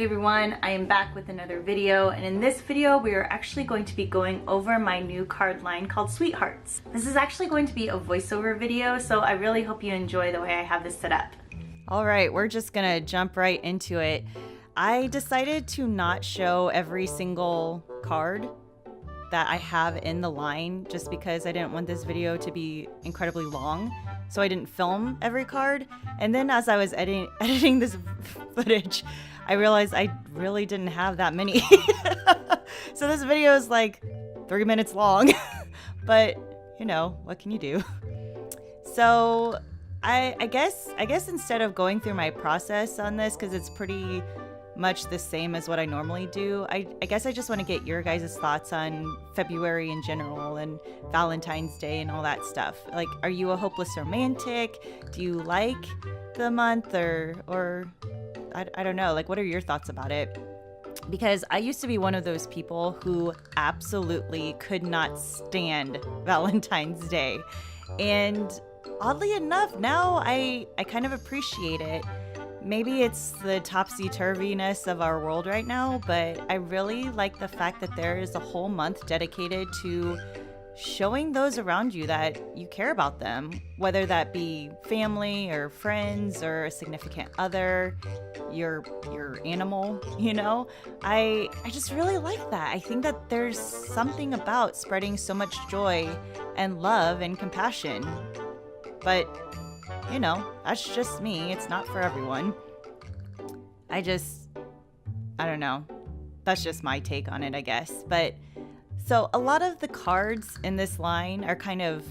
Hey everyone, I am back with another video, and in this video we are actually going to be going over my new card line called Sweethearts. This is actually going to be a voiceover video, so I really hope you enjoy the way I have this set up. Alright, we're just gonna jump right into it. I decided to not show every single card that I have in the line just because I didn't want this video to be incredibly long. So I didn't film every card. And then as I was editing this footage, I realized I really didn't have that many. So this video is like 3 minutes long, but you know, what can you do? So I guess instead of going through my process on this, because it's pretty much the same as what I normally do, I guess I just want to get your guys' thoughts on February in general and Valentine's Day and all that stuff. Like, are you a hopeless romantic? Do you like the month or I don't know, like, what are your thoughts about it? Because I used to be one of those people who absolutely could not stand Valentine's Day. And oddly enough, now I kind of appreciate it. Maybe it's the topsy-turviness of our world right now, but I really like the fact that there is a whole month dedicated to showing those around you that you care about them, whether that be family or friends or a significant other, your animal, you know? I just really like that. I think that there's something about spreading so much joy and love and compassion. But you know, that's just me. It's not for everyone. I don't know. That's just my take on it, I guess. But so a lot of the cards in this line are kind of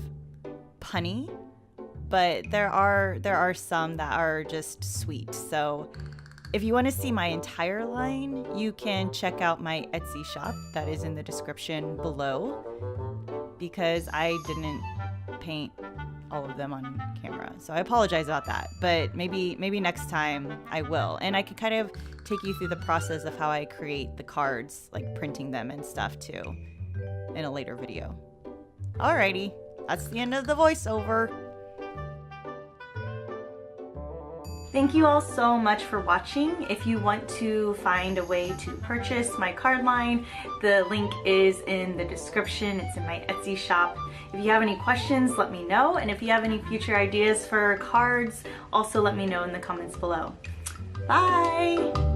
punny, but there are some that are just sweet. So if you want to see my entire line, you can check out my Etsy shop that is in the description below, because I didn't paint all of them on camera, so I apologize about that, but maybe next time I will, and I could kind of take you through the process of how I create the cards, like printing them and stuff too, in a later video. Alrighty, that's the end of the voiceover. Thank you all so much for watching. If you want to find a way to purchase my card line, the link is in the description. It's in my Etsy shop. If you have any questions, let me know. And if you have any future ideas for cards, also let me know in the comments below. Bye!